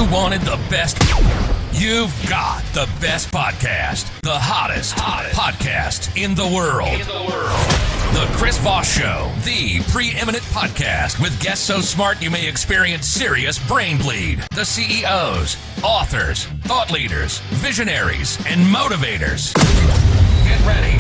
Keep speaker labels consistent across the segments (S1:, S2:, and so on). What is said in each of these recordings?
S1: You wanted the best. You've got the best podcast. The hottest podcast in the world. The Chris Voss Show, the preeminent podcast with guests so smart you may experience serious brain bleed. The CEOs, authors, thought leaders, visionaries, and motivators.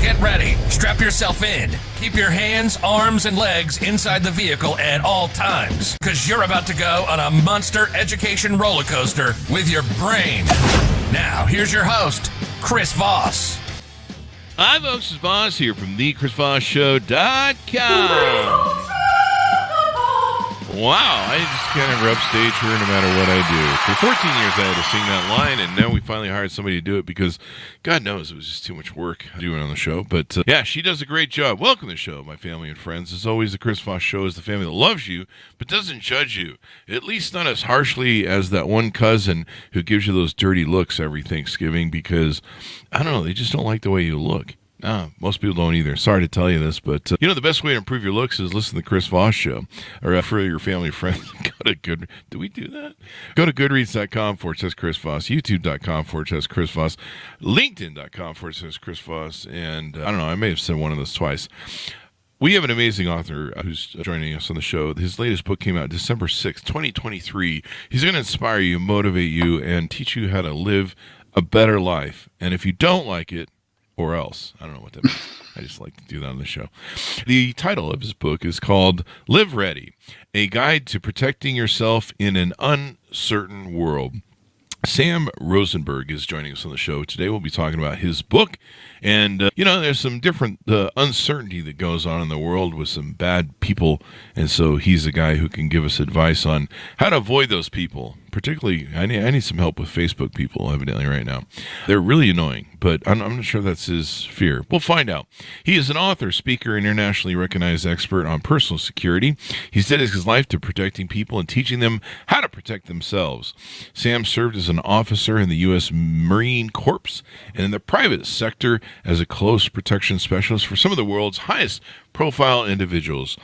S1: Get ready. Strap yourself in. Keep your hands, arms, and legs inside the vehicle at all times, because you're about to go on a monster education roller coaster with your brain. Now, here's your host, Chris Voss.
S2: Hi, folks. This is Voss here from thechrisvossshow.com. Wow, I just kind of upstage her no matter what I do. For 14 years, I had to sing that line, and now we finally hired somebody to do it because, God knows, it was just too much work doing it on the show. But, yeah, she does a great job. Welcome to the show, my family and friends. As always, the Chris Voss Show is the family that loves you but doesn't judge you, at least not as harshly as that one cousin who gives you those dirty looks every Thanksgiving because, I don't know, they just don't like the way you look. Most people don't either. Sorry to tell you this, but the best way to improve your looks is listen to the Chris Voss Show. Or for your family and friends, go to Goodreads. Do we do that? Go to goodreads.com/Chris Voss, youtube.com/Chris Voss, linkedin.com/Chris Voss, and I don't know, I may have said one of those twice. We have an amazing author who's joining us on the show. His latest book came out December 6th, 2023. He's going to inspire you, motivate you, and teach you how to live a better life. And if you don't like it, or else. I don't know what that means. I just like to do that on the show. The title of his book is called Live Ready, A Guide to Protecting Yourself in an Uncertain World. Sam Rosenberg is joining us on the show. Today we'll be talking about his book. And, there's some different uncertainty that goes on in the world with some bad people. And so he's a guy who can give us advice on how to avoid those people. Particularly, I need some help with Facebook people, evidently, right now. They're really annoying, but I'm not sure that's his fear. We'll find out. He is an author, speaker, and internationally recognized expert on personal security. He's dedicated his life to protecting people and teaching them how to protect themselves. Sam served as an officer in the U.S. Marine Corps and in the private sector as a close protection specialist for some of the world's highest profile individuals,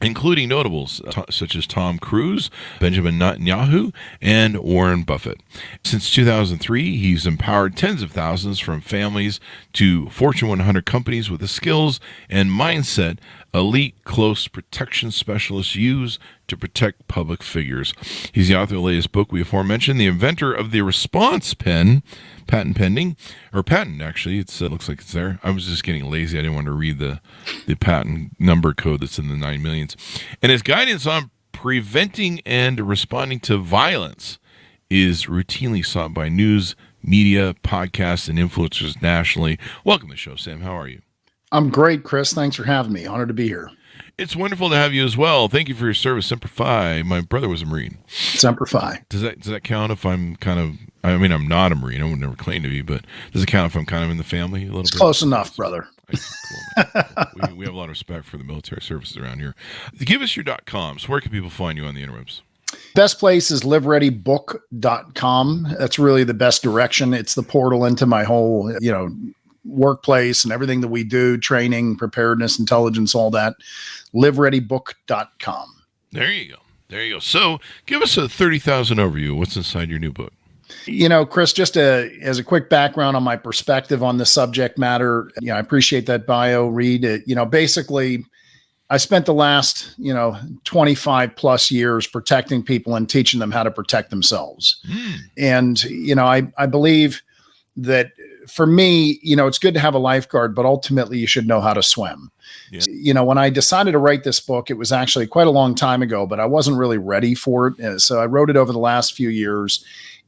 S2: including notables such as Tom Cruise, Benjamin Netanyahu, and Warren Buffett. Since 2003, he's empowered tens of thousands from families to Fortune 100 companies with the skills and mindset elite close protection specialists use to protect public figures. He's the author of the latest book we aforementioned, the inventor of the response pen, patent pending, or patent actually, it looks like it's there. I was just getting lazy. I didn't want to read the patent number code that's in the 9 millions. And his guidance on preventing and responding to violence is routinely sought by news, media, podcasts, and influencers nationally. Welcome to the show, Sam. How are you?
S3: I'm great, Chris. Thanks for having me. Honored to be here.
S2: It's wonderful to have you as well. Thank you for your service. Semper Fi. My brother was a Marine.
S3: Semper Fi.
S2: Does that count if I'm kind of, I'm not a Marine. I would never claim to be, but does it count if I'm kind of in the family a little bit?
S3: It's close enough, brother.
S2: Cool, we have a lot of respect for the military services around here. Give us your .coms. Where can people find you on the interwebs?
S3: Best place is livereadybook.com. That's really the best direction. It's the portal into my whole, workplace and everything that we do, training, preparedness, intelligence, all that. livereadybook.com.
S2: There you go. So give us a 30,000 overview of what's inside your new book.
S3: Chris, just as a quick background on my perspective on the subject matter, I appreciate that bio read. Basically, I spent the last, 25 plus years protecting people and teaching them how to protect themselves. And, I believe that for me, it's good to have a lifeguard, but ultimately you should know how to swim. Yeah. When I decided to write this book, it was actually quite a long time ago, but I wasn't really ready for it. So I wrote it over the last few years,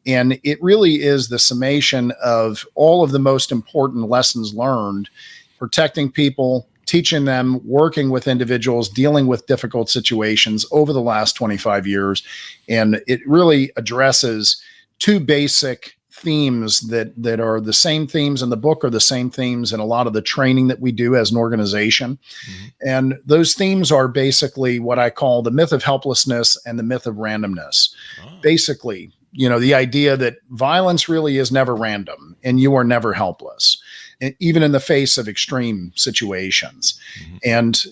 S3: and it really is the summation of all of the most important lessons learned, protecting people, teaching them, working with individuals, dealing with difficult situations over the last 25 years. And it really addresses two basic themes that are the same themes in the book, are the same themes in a lot of the training that we do as an organization. Mm-hmm. And those themes are basically what I call the myth of helplessness and the myth of randomness. Oh. Basically, the idea that violence really is never random and you are never helpless. even in the face of extreme situations. And,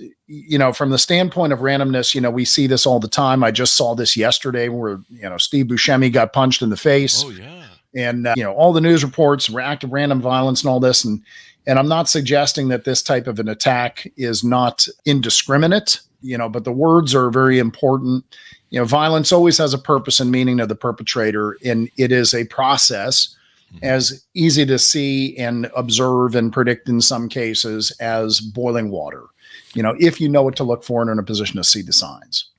S3: from the standpoint of randomness, we see this all the time. I just saw this yesterday where, Steve Buscemi got punched in the face.
S2: Oh, yeah.
S3: And, all the news reports, active random violence and all this. And I'm not suggesting that this type of an attack is not indiscriminate, but the words are very important. Violence always has a purpose and meaning to the perpetrator, and it is a process as easy to see and observe and predict in some cases as boiling water, if you know what to look for and are in a position to see the signs.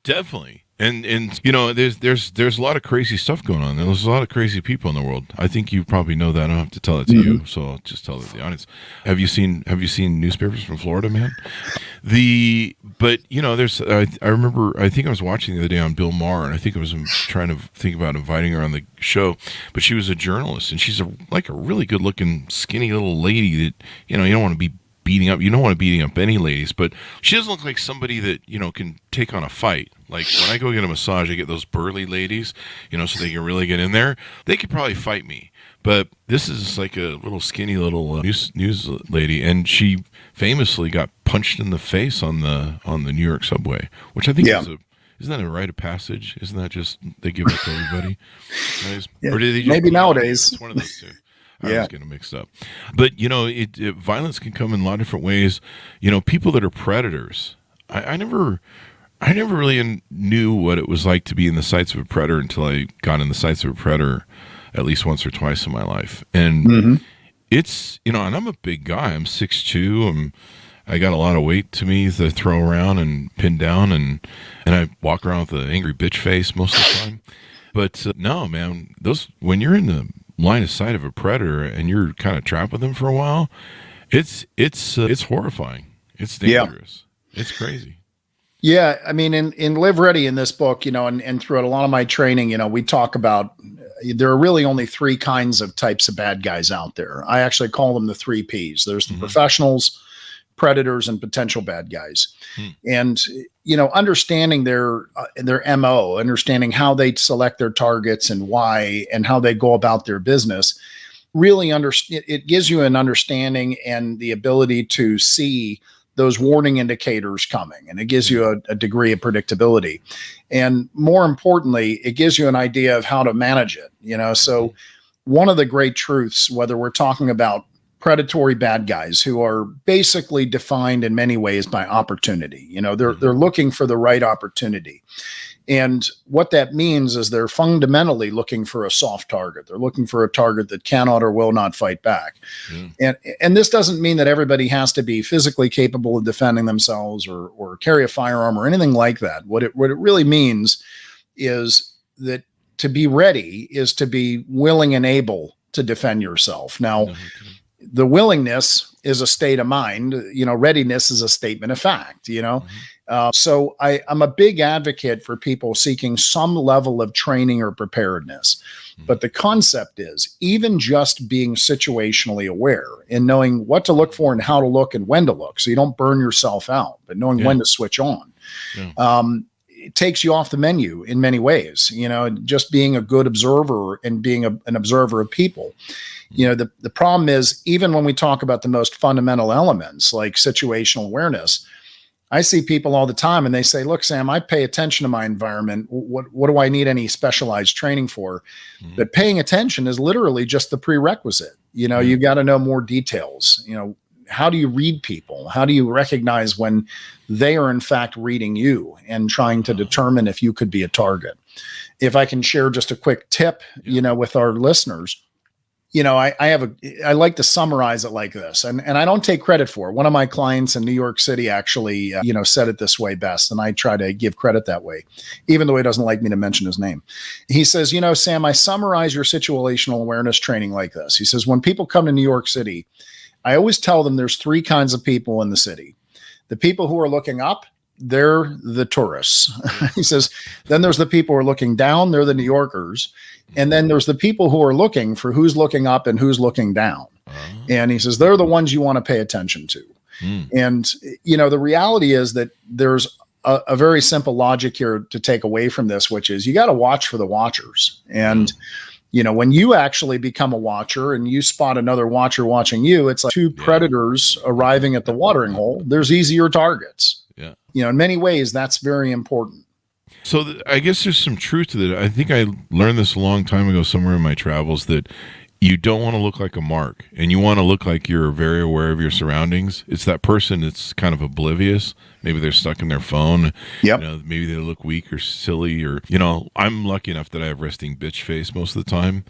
S2: Definitely. And there's a lot of crazy stuff going on. There's a lot of crazy people in the world. I think you probably know that. I don't have to tell it to you, so I'll just tell it to the audience. Have you seen newspapers from Florida, man? There's I remember, I think I was watching the other day on Bill Maher, and I think I was trying to think about inviting her on the show, but she was a journalist, and she's a really good looking skinny little lady that you don't want to be beating up. You don't want to beating up any ladies, but she doesn't look like somebody that, can take on a fight. Like when I go get a massage, I get those burly ladies, so they can really get in there. They could probably fight me, but this is like a little skinny little news lady, and she famously got punched in the face on the New York subway, which I think isn't that a rite of passage? Isn't that just they give it to everybody? Or do they just
S3: maybe nowadays?
S2: It's one of those two. I was getting mixed up. But, violence can come in a lot of different ways. People that are predators. I never really knew what it was like to be in the sights of a predator until I got in the sights of a predator at least once or twice in my life. And it's, and I'm a big guy. I'm 6'2". I got a lot of weight to me to throw around and pin down. And I walk around with an angry bitch face most of the time. But no, man, when you're in the line of sight of a predator and you're kind of trapped with them for a while, it's horrifying. It's dangerous. It's crazy.
S3: Yeah. I mean, in Live Ready in this book, and throughout a lot of my training, we talk about, there are really only three kinds of types of bad guys out there. I actually call them the 3 Ps. There's the professionals, predators, and potential bad guys. And, understanding their MO, understanding how they select their targets and why, and how they go about their business, really it gives you an understanding and the ability to see those warning indicators coming. And it gives you a degree of predictability. And more importantly, it gives you an idea of how to manage it. So one of the great truths, whether we're talking about predatory bad guys who are basically defined in many ways by opportunity. They're looking for the right opportunity. And what that means is they're fundamentally looking for a soft target. They're looking for a target that cannot or will not fight back. And this doesn't mean that everybody has to be physically capable of defending themselves or carry a firearm or anything like that. What it really means is that to be ready is to be willing and able to defend yourself. Now, the willingness is a state of mind, readiness is a statement of fact, So I'm a big advocate for people seeking some level of training or preparedness. But the concept is even just being situationally aware and knowing what to look for and how to look and when to look, so you don't burn yourself out, but knowing when to switch on. It takes you off the menu in many ways, just being a good observer and being an observer of people. The problem is, even when we talk about the most fundamental elements like situational awareness, I see people all the time and they say, look, Sam, I pay attention to my environment. What do I need any specialized training for? But paying attention is literally just the prerequisite. You've got to know more details. How do you read people? How do you recognize when they are in fact reading you and trying to determine if you could be a target? If I can share just a quick tip, with our listeners, I like to summarize it like this, and I don't take credit for it. One of my clients in New York City actually, said it this way best, and I try to give credit that way, even though he doesn't like me to mention his name. He says, Sam, I summarize your situational awareness training like this. He says, when people come to New York City, I always tell them there's 3 kinds of people in the city. The people who are looking up, they're the tourists. He says, then there's the people who are looking down, they're the New Yorkers. And then there's the people who are looking for who's looking up and who's looking down. And he says, they're the ones you want to pay attention to. And, the reality is that there's a very simple logic here to take away from this, which is you got to watch for the watchers. And, When you actually become a watcher and you spot another watcher watching you, it's like two predators arriving at the watering hole. There's easier targets.
S2: Yeah.
S3: In many ways, that's very important.
S2: So I guess there's some truth to that. I think I learned this a long time ago somewhere in my travels that you don't want to look like a mark, and you want to look like you're very aware of your surroundings. It's that person that's kind of oblivious. Maybe they're stuck in their phone.
S3: Yep.
S2: Maybe they look weak or silly, or I'm lucky enough that I have resting bitch face most of the time,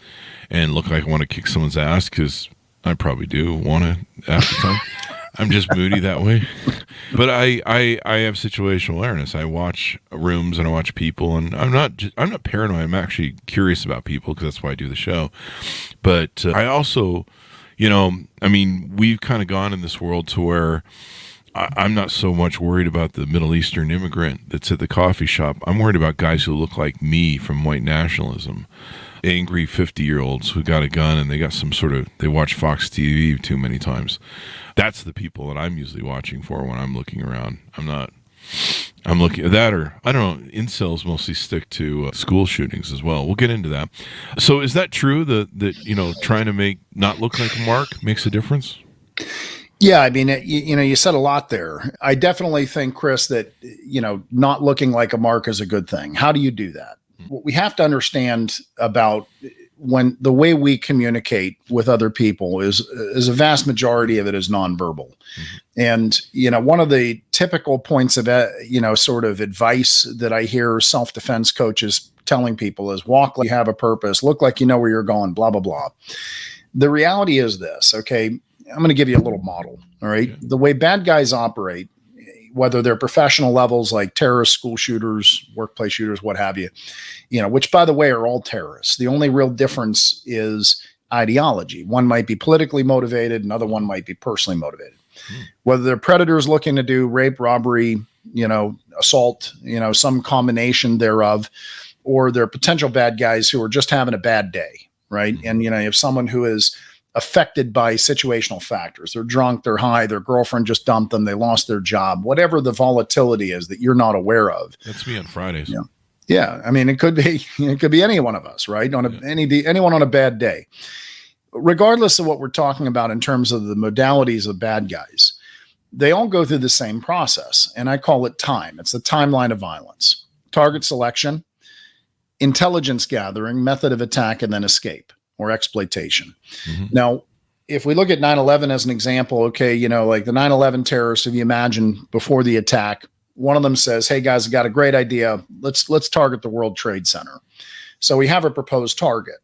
S2: and look like I want to kick someone's ass, because I probably do want to half the time. I'm just moody that way. But I have situational awareness. I watch rooms and I watch people, and I'm not paranoid. I'm actually curious about people, because that's why I do the show. But I also, we've kind of gone in this world to where I'm not so much worried about the Middle Eastern immigrant that's at the coffee shop. I'm worried about guys who look like me from white nationalism. Angry 50-year-olds who got a gun and they got they watch Fox TV too many times. That's the people that I'm usually watching for when I'm looking around. I'm looking at that, or I don't know, incels mostly stick to school shootings as well. We'll get into that. So is that true that trying to not look like a mark makes a difference?
S3: Yeah, I mean, you said a lot there. I definitely think, Chris, that, not looking like a mark is a good thing. How do you do that? What we have to understand about when the way we communicate with other people is a vast majority of it is nonverbal. And, one of the typical points of, sort of advice that I hear self-defense coaches telling people is walk like you have a purpose, look like you know where you're going, blah, blah, blah. The reality is this, okay? I'm going to give you a little model, all right? Yeah. The way bad guys operate, whether they're professional levels like terrorists, school shooters, workplace shooters, what have you, which, by the way, are all terrorists. The only real difference is ideology. One might be politically motivated, another one might be personally motivated. Whether they're predators looking to do rape, robbery, assault, some combination thereof, or they're potential bad guys who are just having a bad day, right? And, you have someone who is affected by situational factors. They're drunk, they're high, their girlfriend just dumped them, they lost their job, whatever the volatility is that you're not aware of.
S2: That's me on Fridays.
S3: Yeah. I mean, it could be any one of us, right? Anyone on a bad day. Regardless of what we're talking about in terms of the modalities of bad guys, they all go through the same process. And I call it time. It's the timeline of violence. Target selection, intelligence gathering, method of attack, and then escape or exploitation. Now, if we look at 9/11 as an example, okay, like the 9/11 terrorists, if you imagine before the attack, one of them says, hey guys, I got a great idea. Let's target the World Trade Center. So we have a proposed target.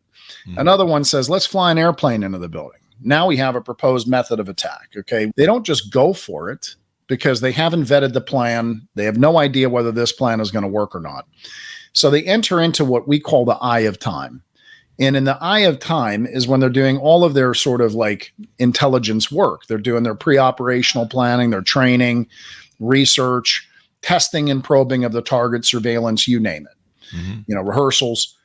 S3: Another one says, let's fly an airplane into the building. Now we have a proposed method of attack. Okay. They don't just go for it because they haven't vetted the plan. They have no idea whether this plan is going to work or not. So they enter into what we call the eye of time. And in the eye of time is when they're doing all of their sort of like intelligence work. They're doing their pre-operational planning, their training, research, testing and probing of the target, surveillance, you name it, rehearsals.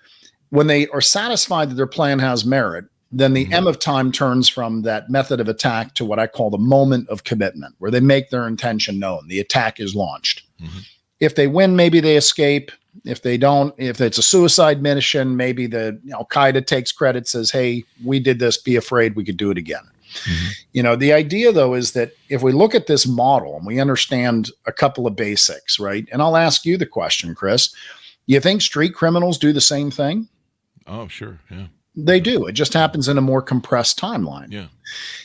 S3: When they are satisfied that their plan has merit, then the M of time turns from that method of attack to what I call the moment of commitment, where they make their intention known. The attack is launched. If they win, maybe they escape. If they don't, if it's a suicide mission, maybe the Al-Qaeda takes credit, says, hey, we did this, be afraid, we could do it again. The idea, though, is that if we look at this model and we understand a couple of basics, right? And I'll ask you the question, Chris, you think street criminals do the same thing?
S2: Oh, sure. Yeah.
S3: They do. It just happens in a more compressed timeline.
S2: Yeah.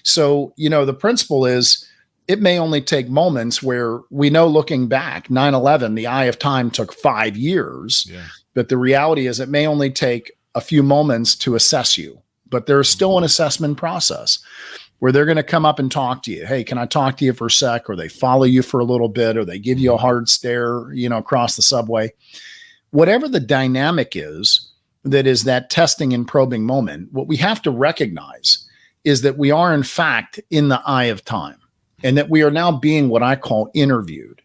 S3: So, the principle is, it may only take moments where we know looking back, 9/11, the eye of time took 5 years, but the reality is it may only take a few moments to assess you, but there's still an assessment process where they're going to come up and talk to you. Hey, can I talk to you for a sec? Or they follow you for a little bit, or they give you a hard stare, across the subway. Whatever the dynamic is, that is that testing and probing moment, what we have to recognize is that we are in fact in the eye of time. And that we are now being what I call interviewed.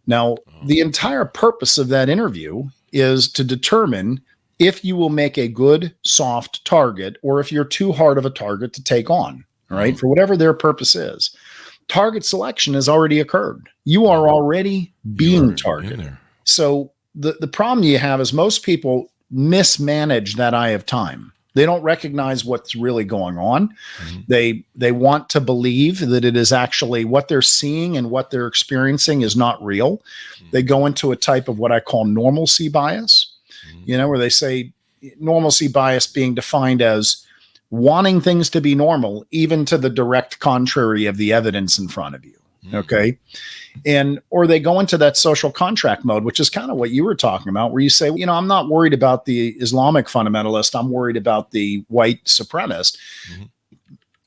S3: Now, the entire purpose of that interview is to determine if you will make a good, soft target or if you're too hard of a target to take on, all right, for whatever their purpose is. Target selection has already occurred. You are already being targeted. So the problem you have is most people mismanage that eye of time. They don't recognize what's really going on. They want to believe that it is actually what they're seeing and what they're experiencing is not real. They go into a type of what I call normalcy bias, where they say normalcy bias being defined as wanting things to be normal, even to the direct contrary of the evidence in front of you. Okay. Or they go into that social contract mode, which is kind of what you were talking about, where you say, I'm not worried about the Islamic fundamentalist. I'm worried about the white supremacist.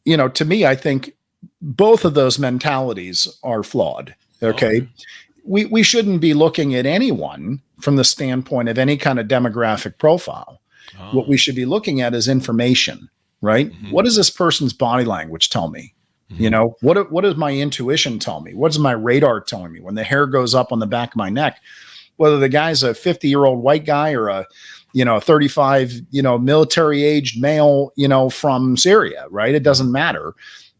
S3: To me, I think both of those mentalities are flawed. Okay. We shouldn't be looking at anyone from the standpoint of any kind of demographic profile. What we should be looking at is information, right? What does this person's body language tell me? What does my intuition tell me? What does my radar telling me when the hair goes up on the back of my neck? Whether the guy's a 50-year-old white guy or a 35, military aged male, from Syria, right? It doesn't matter.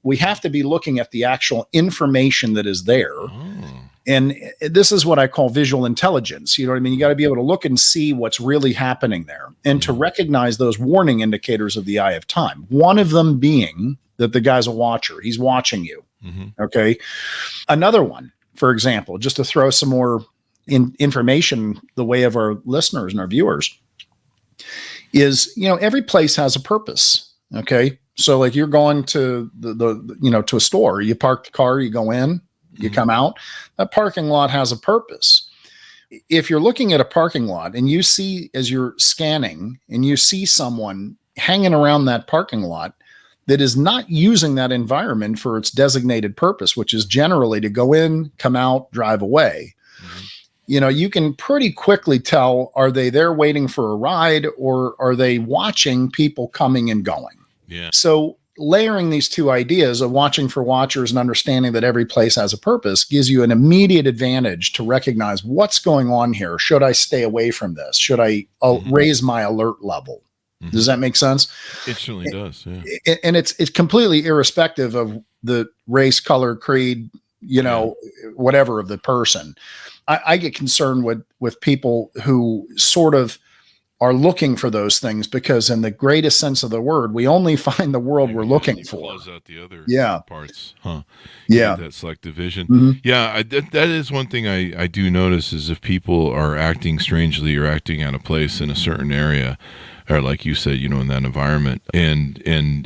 S3: We have to be looking at the actual information that is there. And this is what I call visual intelligence. You know what I mean? You got to be able to look and see what's really happening there and to recognize those warning indicators of the eye of time. One of them being that the guy's a watcher. He's watching you. Okay. Another one, for example, just to throw some more information the way of our listeners and our viewers is, every place has a purpose. Okay. So like you're going to to a store, you park the car, you go in, you come out, that parking lot has a purpose. If you're looking at a parking lot and you see, as you're scanning and you see someone hanging around that parking lot that is not using that environment for its designated purpose, which is generally to go in, come out, drive away. You can pretty quickly tell, are they there waiting for a ride or are they watching people coming and going?
S2: Yeah.
S3: So layering these two ideas of watching for watchers and understanding that every place has a purpose gives you an immediate advantage to recognize what's going on here. Should I stay away from this? Should I raise my alert level? Does that make sense?
S2: It certainly does. Yeah.
S3: And it's completely irrespective of the race, color, creed, whatever of the person. I get concerned with people who sort of are looking for those things because in the greatest sense of the word, we only find the world we're looking for.
S2: Close out the other parts.
S3: Yeah.
S2: That selective vision. Yeah. That is one thing I do notice is if people are acting strangely or acting out of place in a certain area, or like you said, in that environment, and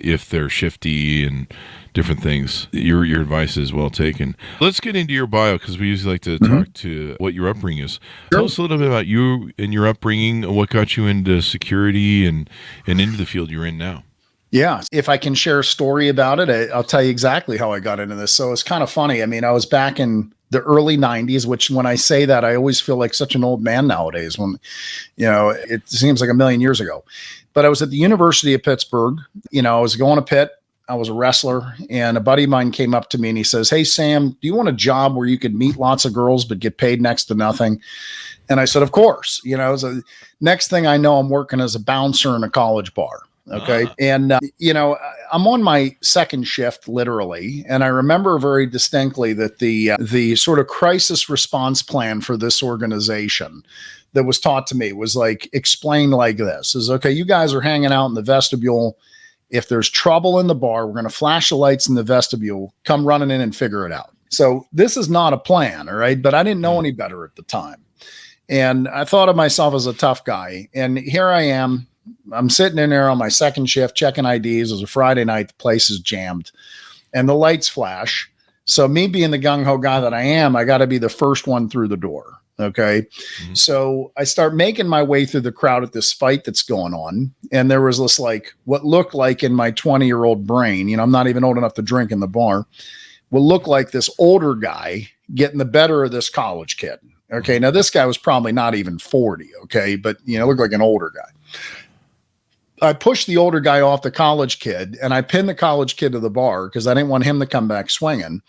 S2: if they're shifty and different things, your advice is well taken. Let's get into your bio because we usually like to talk to what your upbringing is. Tell us a little bit about you and your upbringing, what got you into security and into the field you're in now.
S3: Yeah. If I can share a story about it, I'll tell you exactly how I got into this. So it's kind of funny. I mean, I was back in the early 90s, which when I say that, I always feel like such an old man nowadays when, it seems like a million years ago. But I was at the University of Pittsburgh. I was going to Pitt. I was a wrestler, and a buddy of mine came up to me and he says, "Hey, Sam, do you want a job where you could meet lots of girls but get paid next to nothing?" And I said, "Of course." So next thing I know, I'm working as a bouncer in a college bar. Okay. And, I'm on my second shift, literally. And I remember very distinctly that the sort of crisis response plan for this organization that was taught to me was like explained like this is, okay, you guys are hanging out in the vestibule. If there's trouble in the bar, we're going to flash the lights in the vestibule, come running in and figure it out. So this is not a plan. All right. But I didn't know any better at the time. And I thought of myself as a tough guy. And here I am. I'm sitting in there on my second shift, checking IDs. It was a Friday night. The place is jammed and the lights flash. So me being the gung-ho guy that I am, I got to be the first one through the door. Okay. So I start making my way through the crowd at this fight that's going on. And there was this, like, what looked like in my 20-year-old brain, I'm not even old enough to drink in the bar, would look like this older guy getting the better of this college kid. Okay. Now this guy was probably not even 40. Okay. But, looked like an older guy. I pushed the older guy off the college kid and I pinned the college kid to the bar because I didn't want him to come back swinging.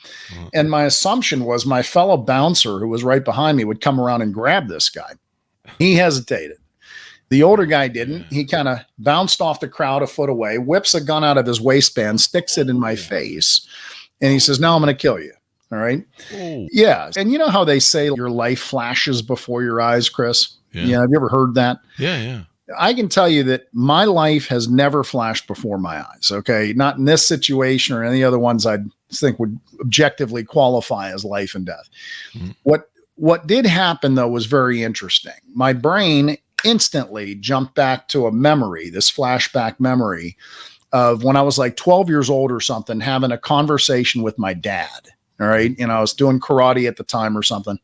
S3: And my assumption was my fellow bouncer who was right behind me would come around and grab this guy. He hesitated. The older guy didn't. He kind of bounced off the crowd a foot away, whips a gun out of his waistband, sticks it in my face. And he says, "Now I'm going to kill you." All right. Yeah. And you know how they say your life flashes before your eyes, Chris? Yeah. Have you ever heard that?
S2: Yeah.
S3: I can tell you that my life has never flashed before my eyes. Okay. Not in this situation or any other ones I'd think would objectively qualify as life and death. What did happen though was very interesting. My brain instantly jumped back to a memory, this flashback memory of when I was like 12 years old or something, having a conversation with my dad. All right. I was doing karate at the time or something.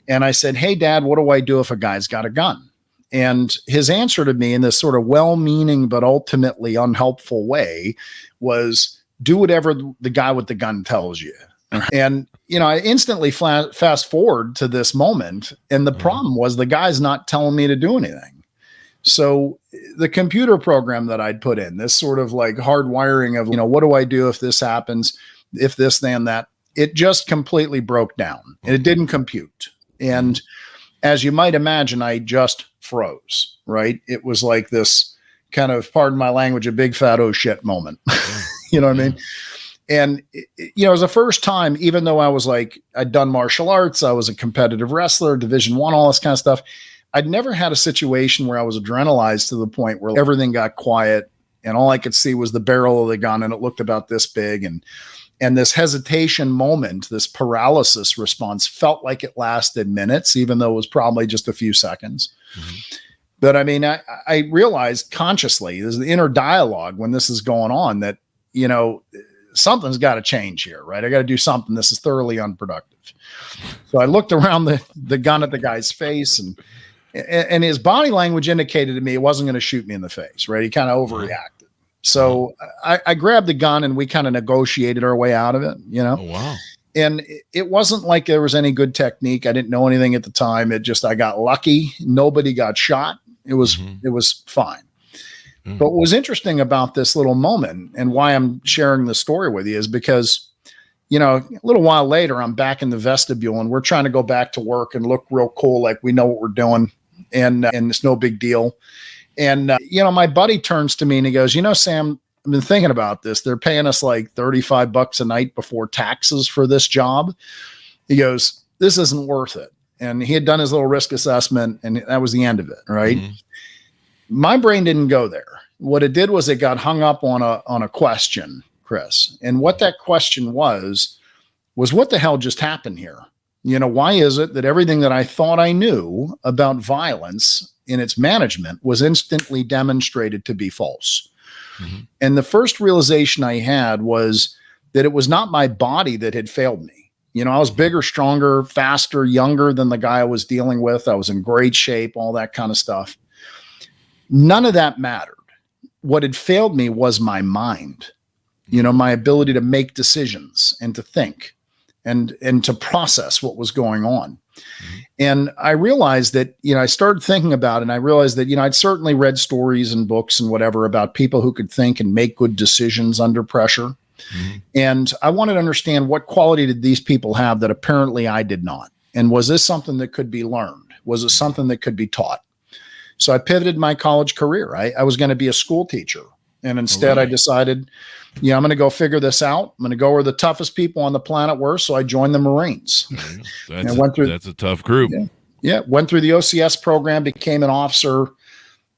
S3: And I said, "Hey Dad, what do I do if a guy's got a gun?" And his answer to me in this sort of well-meaning, but ultimately unhelpful way was, "Do whatever the guy with the gun tells you." And, I instantly fast forward to this moment. And the problem was the guy's not telling me to do anything. So the computer program that I'd put in, this sort of like hardwiring of, what do I do if this happens, if this, then that, it just completely broke down and it didn't compute. And as you might imagine, I just froze, right? It was like this kind of, pardon my language, a big fat oh shit moment. You know what I mean? And, it was the first time, even though I was like, I'd done martial arts, I was a competitive wrestler, Division I, all this kind of stuff. I'd never had a situation where I was adrenalized to the point where everything got quiet and all I could see was the barrel of the gun and it looked about this big. And this hesitation moment, this paralysis response felt like it lasted minutes, even though it was probably just a few seconds. But I mean, I realized consciously, there's the inner dialogue when this is going on that, something's got to change here, right? I got to do something. This is thoroughly unproductive. So I looked around the gun at the guy's face and his body language indicated to me it wasn't going to shoot me in the face, right? He kind of overreacted. So I grabbed the gun and we kind of negotiated our way out of it,
S2: Oh, wow.
S3: And it wasn't like there was any good technique. I didn't know anything at the time. I got lucky. Nobody got shot. It was fine. But what was interesting about this little moment and why I'm sharing this story with you is because, a little while later, I'm back in the vestibule and we're trying to go back to work and look real cool. Like we know what we're doing and it's no big deal. And, my buddy turns to me and he goes, "Sam, I've been thinking about this. They're paying us like $35 a night before taxes for this job." He goes, "This isn't worth it." And he had done his little risk assessment and that was the end of it. Right. My brain didn't go there. What it did was it got hung up on a question, Chris. And what that question was what the hell just happened here? Why is it that everything that I thought I knew about violence in its management was instantly demonstrated to be false? And the first realization I had was that it was not my body that had failed me. I was bigger, stronger, faster, younger than the guy I was dealing with. I was in great shape, all that kind of stuff. None of that mattered. What had failed me was my mind, my ability to make decisions and to think and to process what was going on. And I realized that, I started thinking about it and I realized that, I'd certainly read stories and books and whatever about people who could think and make good decisions under pressure. And I wanted to understand what quality did these people have that apparently I did not? And was this something that could be learned? Was it something that could be taught? So I pivoted my college career. I was going to be a school teacher. And instead I decided, I'm going to go figure this out. I'm going to go where the toughest people on the planet were. So I joined the Marines.
S2: That's a tough group.
S3: Went through the OCS program, became an officer,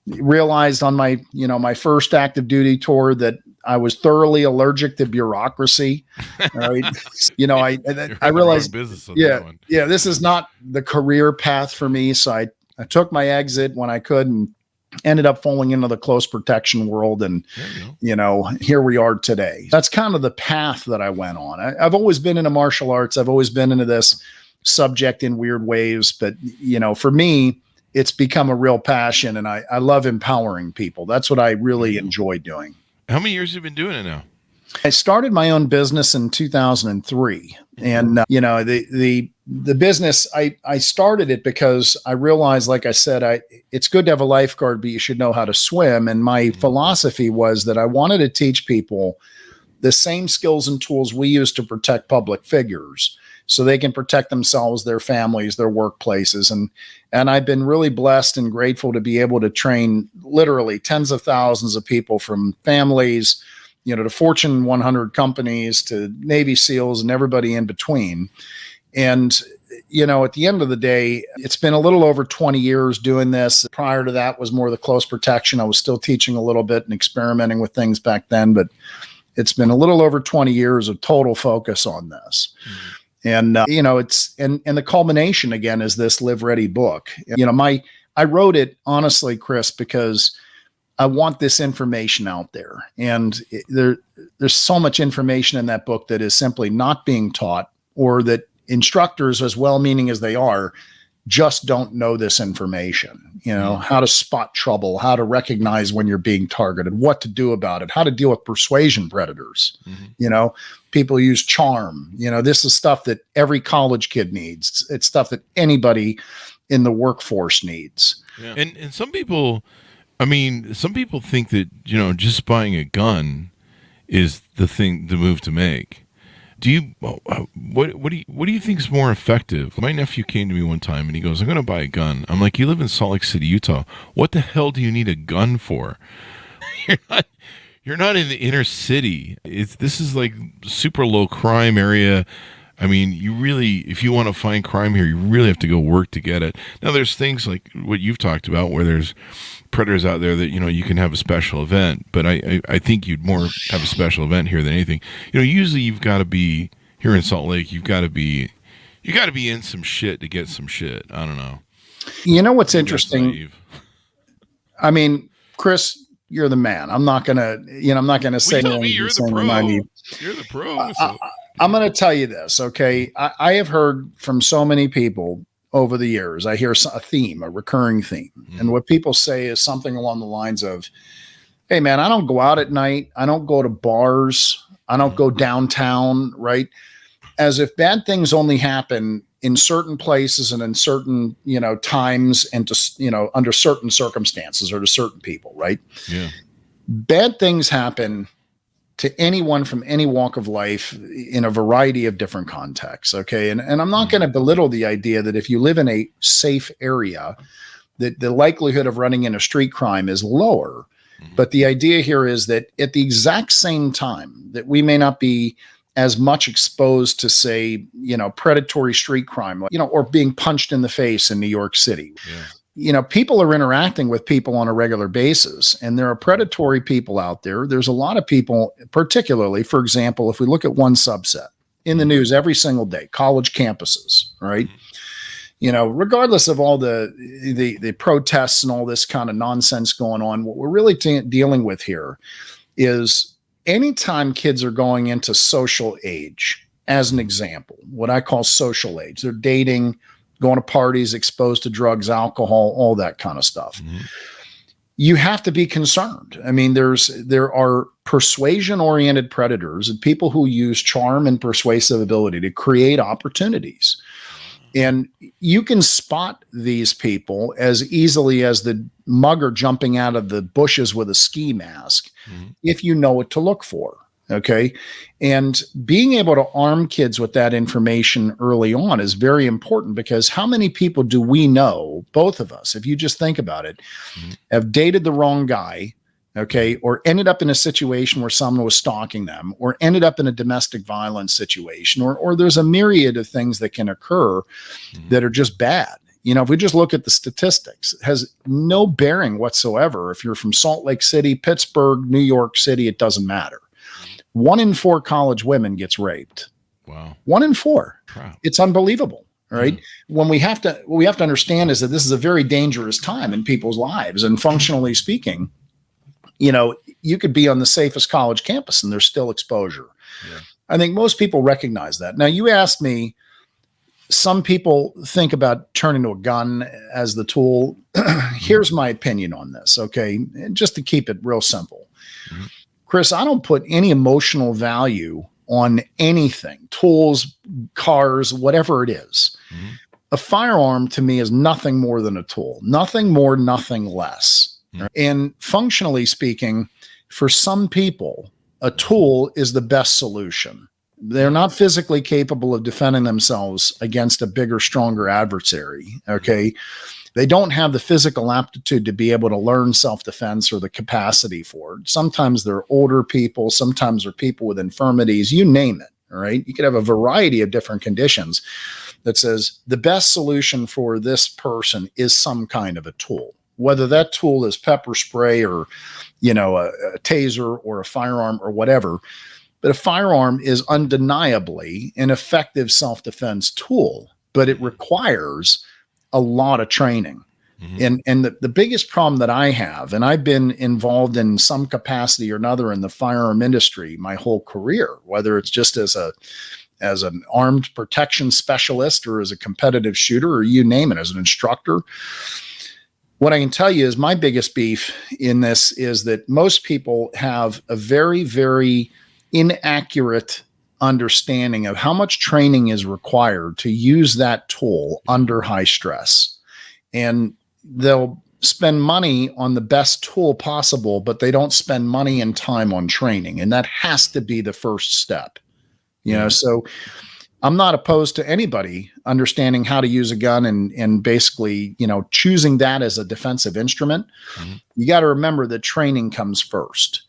S3: realized on my, my first active duty tour that I was thoroughly allergic to bureaucracy. All right. I realized, this is not the career path for me. So I took my exit when I could and ended up falling into the close protection world. And, here we are today. That's kind of the path that I went on. I've always been into martial arts. I've always been into this subject in weird ways. But, for me, it's become a real passion and I love empowering people. That's what I really enjoy doing.
S2: How many years have you been doing it now?
S3: I started my own business in 2003. And, the business, I started it because I realized, like I said, it's good to have a lifeguard, but you should know how to swim. And my philosophy was that I wanted to teach people the same skills and tools we use to protect public figures so they can protect themselves, their families, their workplaces. And I've been really blessed and grateful to be able to train literally tens of thousands of people, from families, to Fortune 100 companies, to Navy SEALs and everybody in between. And at the end of the day, it's been a little over 20 years doing this. Prior to that was more the close protection. I was still teaching a little bit and experimenting with things back then, but it's been a little over 20 years of total focus on this. And, it's, and the culmination again is this Live Ready book. I wrote it honestly, Chris, because I want this information out there. And there's so much information in that book that is simply not being taught, or that instructors, as well-meaning as they are, just don't know this information. How to spot trouble, how to recognize when you're being targeted, what to do about it, how to deal with persuasion predators. People use charm. This is stuff that every college kid needs. It's stuff that anybody in the workforce needs.
S2: Yeah. And some people think that, just buying a gun is the move to make. What do you think is more effective? My nephew came to me one time and he goes, "I'm going to buy a gun." I'm like, "You live in Salt Lake City, Utah. What the hell do you need a gun for? You're not in the inner city. This is like super low crime area. I mean, if you want to find crime here, you really have to go work to get it." Now, there's things like what you've talked about where there's predators out there that, you can have a special event, but I think you'd more have a special event here than anything. Usually you've got to be here in Salt Lake, you got to be in some shit to get some shit. I don't know.
S3: What's interesting? I mean, Chris, you're the man. I'm not gonna say
S2: anything. You're the pro.
S3: I'm going to tell you this, okay? I have heard from so many people over the years, I hear a recurring theme. And what people say is something along the lines of, "Hey, man, I don't go out at night. I don't go to bars. I don't go downtown," right? As if bad things only happen in certain places and in certain, times and to, under certain circumstances or to certain people, right?
S2: Yeah.
S3: Bad things happen to anyone from any walk of life in a variety of different contexts. Okay. And I'm not going to belittle the idea that if you live in a safe area, that the likelihood of running into street crime is lower. But the idea here is that at the exact same time that we may not be as much exposed to, say, predatory street crime, or being punched in the face in New York City. Yeah. People are interacting with people on a regular basis, and there are predatory people out there. There's a lot of people, particularly, for example, if we look at one subset in the news every single day, college campuses, right? Regardless of all the protests and all this kind of nonsense going on, what we're really dealing with here is anytime kids are going into social age, as an example, what I call social age, they're dating, going to parties, exposed to drugs, alcohol, all that kind of stuff. You have to be concerned. I mean, there are persuasion-oriented predators and people who use charm and persuasive ability to create opportunities. And you can spot these people as easily as the mugger jumping out of the bushes with a ski mask if you know what to look for. Okay. And being able to arm kids with that information early on is very important, because how many people do we know, both of us, if you just think about it, have dated the wrong guy, okay, or ended up in a situation where someone was stalking them, or ended up in a domestic violence situation, or there's a myriad of things that can occur that are just bad. If we just look at the statistics, it has no bearing whatsoever. If you're from Salt Lake City, Pittsburgh, New York City, it doesn't matter. 1 in 4 college women gets raped.
S2: Wow.
S3: 1 in 4.
S2: Wow.
S3: It's unbelievable. Right. What we have to understand is that this is a very dangerous time in people's lives. And functionally speaking, you could be on the safest college campus and there's still exposure. Yeah. I think most people recognize that. Now, you asked me, some people think about turning to a gun as the tool. Here's my opinion on this. Okay. Just to keep it real simple. Chris, I don't put any emotional value on anything, tools, cars, whatever it is. A firearm to me is nothing more than a tool, nothing more, nothing less. And functionally speaking, for some people, a tool is the best solution. They're not physically capable of defending themselves against a bigger, stronger adversary. Okay. They don't have the physical aptitude to be able to learn self-defense or the capacity for it. Sometimes they're older people. Sometimes they're people with infirmities, you name it. All right. You could have a variety of different conditions. that says the best solution for this person is some kind of a tool, whether that tool is pepper spray or, a taser or a firearm or whatever. But a firearm is undeniably an effective self-defense tool, but it requires a lot of training. Mm-hmm. And the biggest problem that I have, and I've been involved in some capacity or another in the firearm industry my whole career, whether it's just as an armed protection specialist or as a competitive shooter or you name it, as an instructor. What I can tell you is my biggest beef in this is that most people have a very, very inaccurate understanding of how much training is required to use that tool under high stress. And they'll spend money on the best tool possible, but they don't spend money and time on training. And that has to be the first step. So I'm not opposed to anybody understanding how to use a gun and basically, choosing that as a defensive instrument. Mm-hmm. You got to remember that training comes first.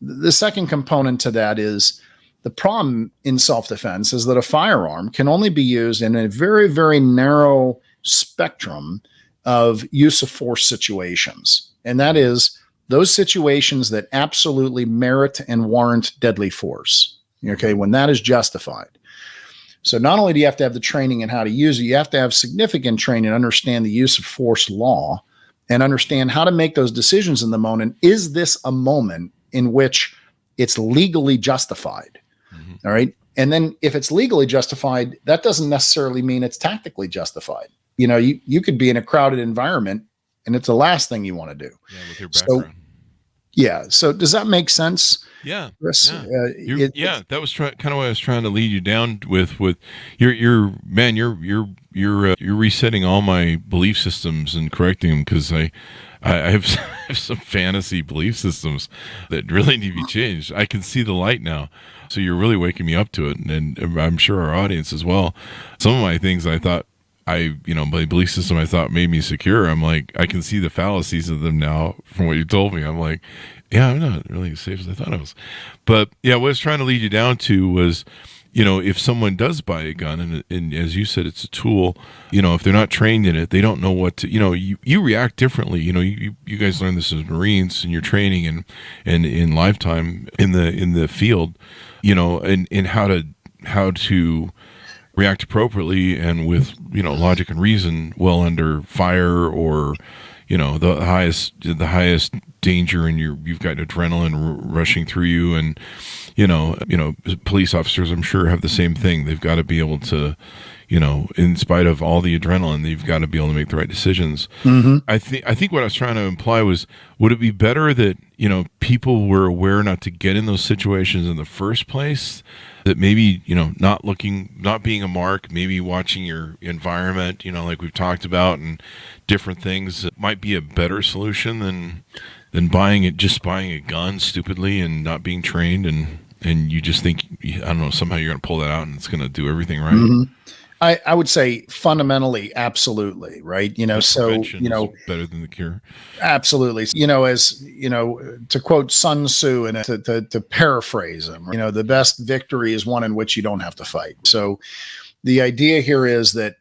S3: The second component to that is the problem in self-defense is that a firearm can only be used in a very, very narrow spectrum of use of force situations. And that is those situations that absolutely merit and warrant deadly force. Okay, when that is justified. So not only do you have to have the training in how to use it, you have to have significant training and understand the use of force law and understand how to make those decisions in the moment. Is this a moment in which it's legally justified? Mm-hmm. All right. And then if it's legally justified, that doesn't necessarily mean it's tactically justified. You could be in a crowded environment and it's the last thing you want to do.
S2: Yeah, with your background.
S3: So does that make sense?
S2: Yeah.
S3: Chris?
S2: Yeah. That was kind of what I was trying to lead you down with you're resetting all my belief systems and correcting them, because I have some fantasy belief systems that really need to be changed. I can see the light now. So you're really waking me up to it. And I'm sure our audience as well. Some of my things I thought my belief system I thought made me secure. I'm like, I can see the fallacies of them now from what you told me. I'm like, yeah, I'm not really as safe as I thought I was. But yeah, what I was trying to lead you down to was, if someone does buy a gun and as you said, it's a tool, if they're not trained in it, they don't know what to, you react differently. You guys learn this as Marines in your training and in lifetime in the field, and how to react appropriately and with, logic and reason well under fire or, the highest danger, and you've got adrenaline rushing through you, and police officers I'm sure have the same thing. They've got to be able to, in spite of all the adrenaline, they've got to be able to make the right decisions. Mm-hmm. I think what I was trying to imply was, would it be better that people were aware not to get in those situations in the first place? That maybe, not being a mark, maybe watching your environment, like we've talked about, and different things might be a better solution than buying a gun stupidly and not being trained, and you just think, I don't know, somehow you're going to pull that out and it's going to do everything right.
S3: Mm-hmm. I would say fundamentally, absolutely, right?
S2: Prevention is better than the cure.
S3: Absolutely. To quote Sun Tzu and to paraphrase him, the best victory is one in which you don't have to fight. So the idea here is that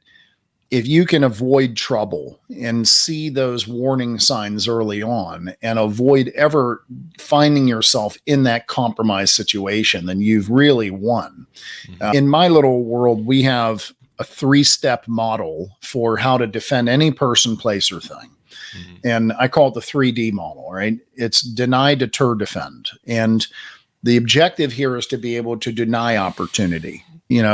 S3: if you can avoid trouble and see those warning signs early on and avoid ever finding yourself in that compromised situation, then you've really won. Mm-hmm. In my little world, we have a 3-step model for how to defend any person, place, or thing. Mm-hmm. And I call it the 3D model, right? It's deny, deter, defend. And the objective here is to be able to deny opportunity.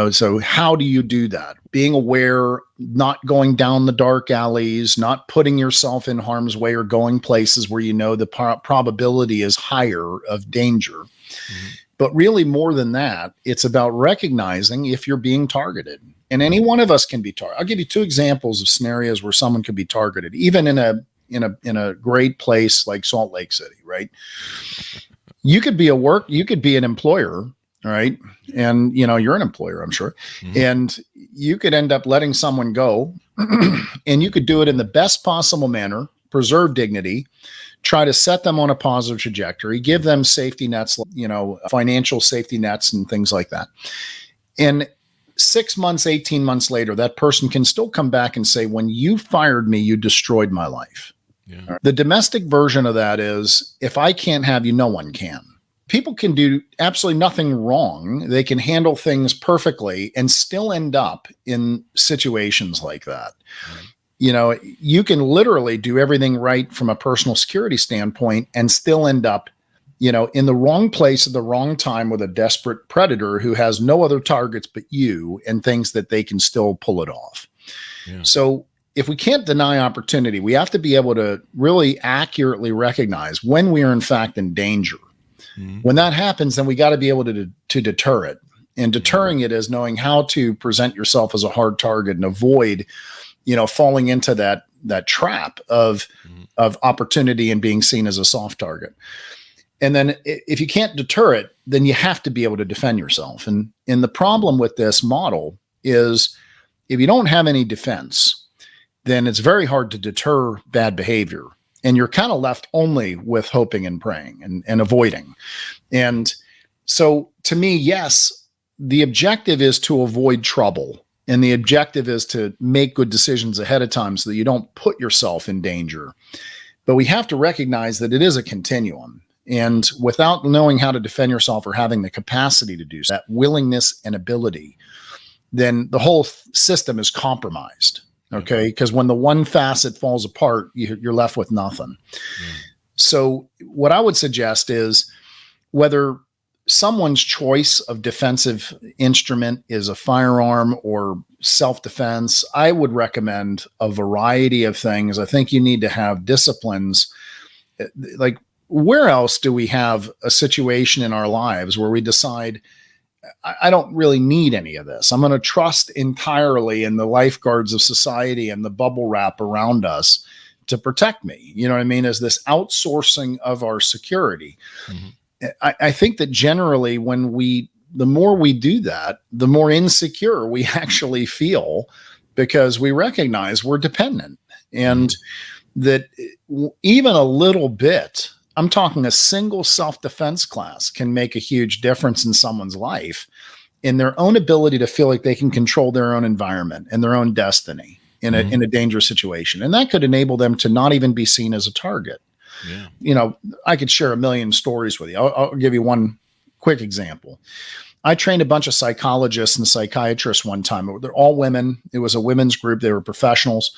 S3: So how do you do that? Being aware, not going down the dark alleys, not putting yourself in harm's way or going places where the probability is higher of danger. Mm-hmm. But really more than that, it's about recognizing if you're being targeted. And any one of us can be targeted. I'll give you 2 examples of scenarios where someone could be targeted, even in a great place like Salt Lake City, right? You could be an employer, right? And you're an employer, I'm sure. Mm-hmm. And you could end up letting someone go and you could do it in the best possible manner, preserve dignity, try to set them on a positive trajectory, give them safety nets, financial safety nets and things like that. And 6 months, 18 months later, that person can still come back and say, when you fired me, you destroyed my life.
S2: Yeah.
S3: The domestic version of that is, if I can't have you, no one can. People can do absolutely nothing wrong. They can handle things perfectly and still end up in situations like that.
S2: Right.
S3: You know, you can literally do everything right from a personal security standpoint and still end up, you know, in the wrong place at the wrong time with a desperate predator who has no other targets but you and thinks that they can still pull it off.
S2: Yeah.
S3: So if we can't deny opportunity, we have to be able to really accurately recognize when we are in fact in danger.
S2: Mm-hmm.
S3: When that happens, then we got to be able to deter it. And deterring it is knowing how to present yourself as a hard target and avoid, you know, falling into that trap of opportunity and being seen as a soft target. And then if you can't deter it, then you have to be able to defend yourself. And the problem with this model is, if you don't have any defense, then it's very hard to deter bad behavior. And you're kind of left only with hoping and praying and avoiding. And so to me, yes, the objective is to avoid trouble. And the objective is to make good decisions ahead of time so that you don't put yourself in danger. But we have to recognize that it is a continuum. And without knowing how to defend yourself or having the capacity to do so, that willingness and ability, then the whole system is compromised. Okay. Because when the one facet falls apart, you're left with nothing. So what I would suggest is, whether someone's choice of defensive instrument is a firearm or self-defense, I would recommend a variety of things. I think you need to have disciplines. Like, where else do we have a situation in our lives where we decide, I don't really need any of this. I'm going to trust entirely in the lifeguards of society and the bubble wrap around us to protect me. You know what I mean? As this outsourcing of our security. Mm-hmm. I think that generally the more we do that, the more insecure we actually feel, because we recognize we're dependent, and that even a little bit, I'm talking a single self-defense class, can make a huge difference in someone's life, in their own ability to feel like they can control their own environment and their own destiny in a dangerous situation. And that could enable them to not even be seen as a target.
S2: Yeah.
S3: You know, I could share a million stories with you. I'll give you one quick example. I trained a bunch of psychologists and psychiatrists one time. They're all women. It was a women's group. They were professionals.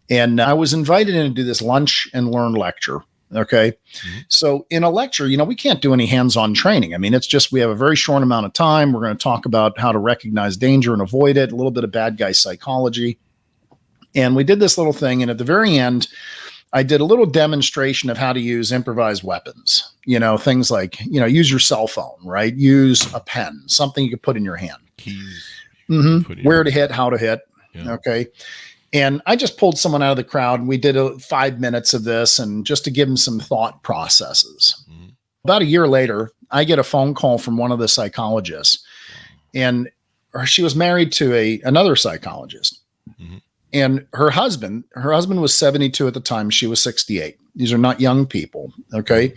S3: And I was invited in to do this lunch and learn lecture. Okay. Mm-hmm. So in a lecture, you know, we can't do any hands-on training. I mean, it's just, we have a very short amount of time. We're going to talk about how to recognize danger and avoid it, a little bit of bad guy psychology. And we did this little thing. And at the very end, I did a little demonstration of how to use improvised weapons, you know, things like, you know, use your cell phone, right? Use a pen, something you could put in your hand.
S2: Keys.
S3: Mm-hmm. Where to hit, how to hit. Yeah. Okay. And I just pulled someone out of the crowd, and we did 5 minutes of this, and just to give them some thought processes. Mm-hmm. About a year later, I get a phone call from one of the psychologists, and she was married to another psychologist. Mm-hmm. And her husband was 72 at the time. She was 68. These are not young people. Okay.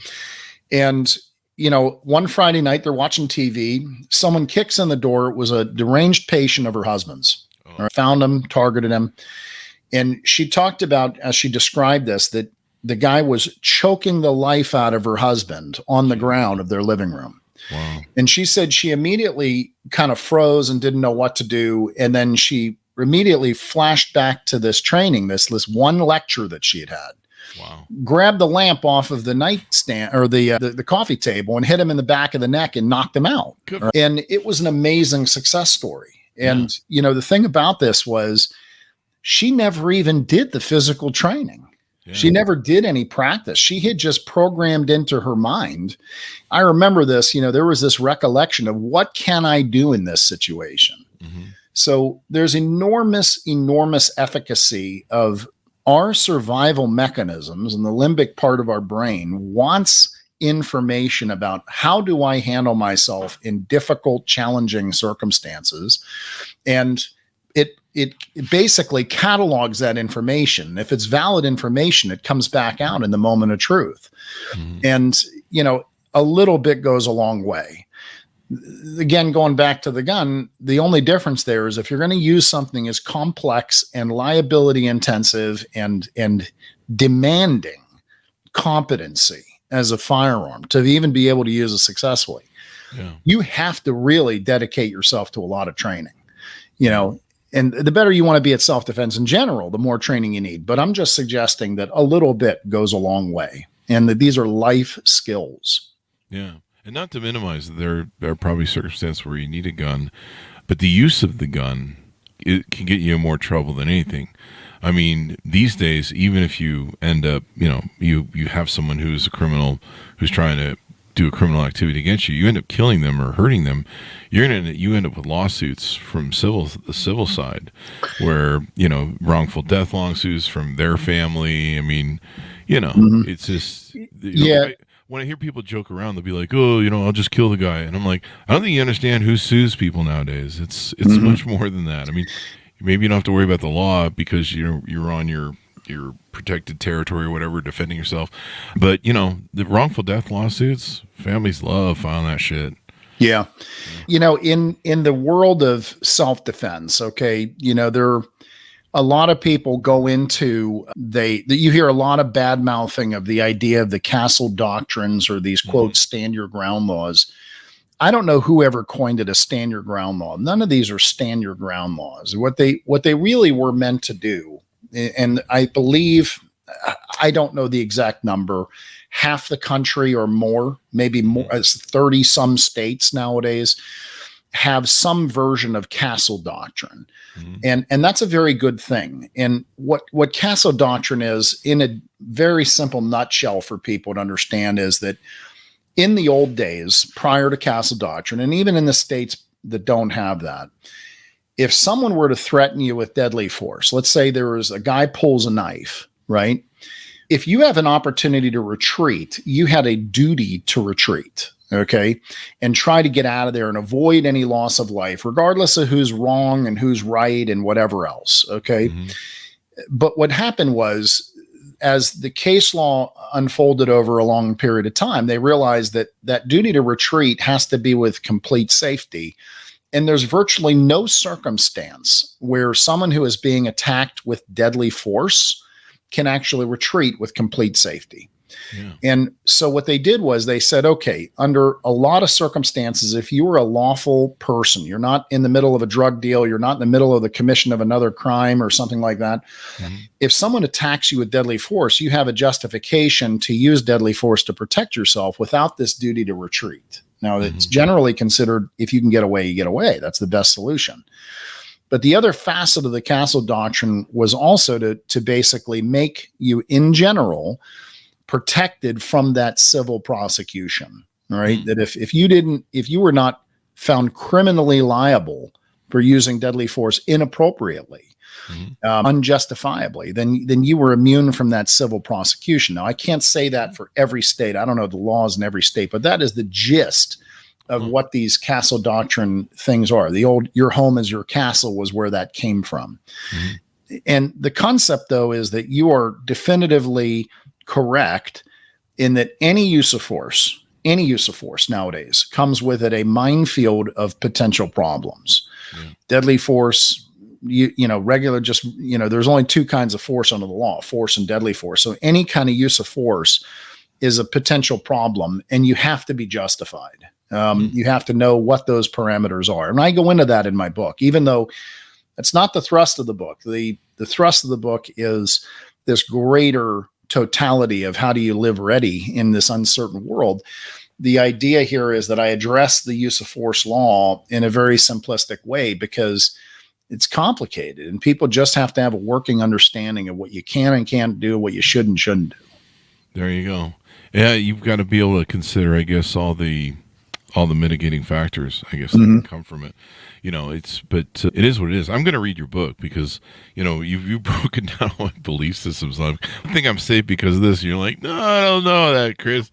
S3: And, you know, one Friday night, they're watching TV. Someone kicks in the door. It was a deranged patient of her husband's. Oh. Found him, targeted him. And she talked about, as she described this, that the guy was choking the life out of her husband on the ground of their living room. Wow. And she said she immediately kind of froze and didn't know what to do. And then she immediately flashed back to this training, this one lecture that she had had. Wow. Grabbed the lamp off of the nightstand or the coffee table and hit him in the back of the neck and knocked him out. Good. And it was an amazing success story. And, you know, the thing about this was, she never even did the physical training. Yeah. She never did any practice. She had just programmed into her mind. I remember this, you know, there was this recollection of, what can I do in this situation? Mm-hmm. So there's enormous efficacy of our survival mechanisms, and the limbic part of our brain wants information about, how do I handle myself in difficult, challenging circumstances? And it basically catalogs that information. If it's valid information, it comes back out in the moment of truth. Mm-hmm. And, you know, a little bit goes a long way. again, going back to the gun, the only difference there is if you're going to use something as complex and liability intensive and demanding competency as a firearm to even be able to use it successfully, you have to really dedicate yourself to a lot of training, and the better you want to be at self-defense in general, the more training you need. But I'm just suggesting that a little bit goes a long way, and that these are life skills.
S2: Yeah. And not to minimize, there are probably circumstances where you need a gun, but the use of the gun, it can get you in more trouble than anything. I mean, these days, even if you end up, you have someone who's a criminal who's trying to do a criminal activity against you, you end up killing them or hurting them, you end up with lawsuits from the civil side, where wrongful death lawsuits from their family. I mean, it's just when I hear people joke around, they'll be like, "Oh, I'll just kill the guy," and I'm like, I don't think you understand who sues people nowadays. It's much more than that. I mean, maybe you don't have to worry about the law because you're on your protected territory or whatever, defending yourself. But the wrongful death lawsuits, families love filing that shit.
S3: Yeah. In the world of self-defense, okay, there are a lot of people go into, you hear a lot of bad mouthing of the idea of the castle doctrines or these quote stand your ground laws. I don't know whoever coined it a stand your ground law. None of these are stand your ground laws. What they really were meant to do, and I believe, I don't know the exact number, half the country or more, maybe more, as 30 some states nowadays have some version of castle doctrine. And that's a very good thing. And what castle doctrine is, in a very simple nutshell for people to understand, is that in the old days, prior to castle doctrine, and even in the states that don't have that, if someone were to threaten you with deadly force, let's say there was a guy pulls a knife, right? If you have an opportunity to retreat, you had a duty to retreat, okay? And try to get out of there and avoid any loss of life, regardless of who's wrong and who's right and whatever else, okay? But what happened was, as the case law unfolded over a long period of time, they realized that that duty to retreat has to be with complete safety. And there's virtually no circumstance where someone who is being attacked with deadly force can actually retreat with complete safety. And so what they did was they said, okay, under a lot of circumstances, if you were a lawful person, you're not in the middle of a drug deal, you're not in the middle of the commission of another crime or something like that. If someone attacks you with deadly force, you have a justification to use deadly force to protect yourself without this duty to retreat. Now, it's generally considered, if you can get away, you get away. That's the best solution. But the other facet of the castle doctrine was also to basically make you, in general, protected from that civil prosecution, right? That if you were not found criminally liable for using deadly force inappropriately, unjustifiably, then you were immune from that civil prosecution. Now, I can't say that for every state. I don't know the laws in every state, but that is the gist of what these castle doctrine things are. The old "your home is your castle" was where that came from. And the concept, though, is that you are definitively correct in that any use of force nowadays comes with it a minefield of potential problems. Deadly force, regular, there's only two kinds of force under the law: force and deadly force. So any kind of use of force is a potential problem, and you have to be justified. You have to know what those parameters are. And I go into that in my book, even though that's not the thrust of the book. The thrust of the book is this greater totality of how do you live ready in this uncertain world. The idea here is that I address the use of force law in a very simplistic way because it's complicated and people just have to have a working understanding of what you can and can't do, what you should and shouldn't do.
S2: There you go. Yeah, you've got to be able to consider, I guess, all the mitigating factors, I guess, that can come from it. But it is what it is. I'm going to read your book because, you've broken down all my belief systems. I think I'm safe because of this. And you're like, no, I don't know that, Chris.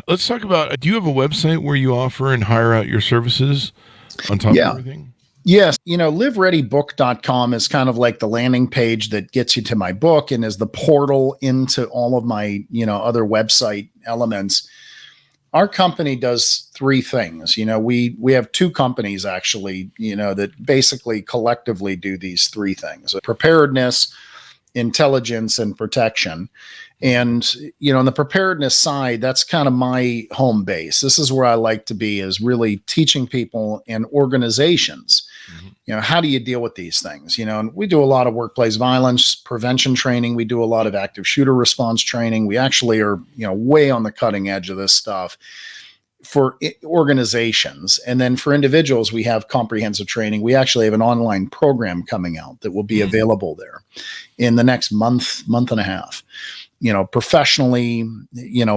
S2: Let's talk about, do you have a website where you offer and hire out your services on top of everything?
S3: Yes. livereadybook.com is kind of like the landing page that gets you to my book and is the portal into all of my, other website elements. our company does three things. We have two companies actually, that basically collectively do these three things: preparedness, intelligence, and protection. And, on the preparedness side, that's kind of my home base. This is where I like to be, is really teaching people and organizations, how do you deal with these things? And we do a lot of workplace violence prevention training. We do a lot of active shooter response training. We actually are, way on the cutting edge of this stuff for organizations. And then for individuals, we have comprehensive training. We actually have an online program coming out that will be available there in the next month and a half. Professionally,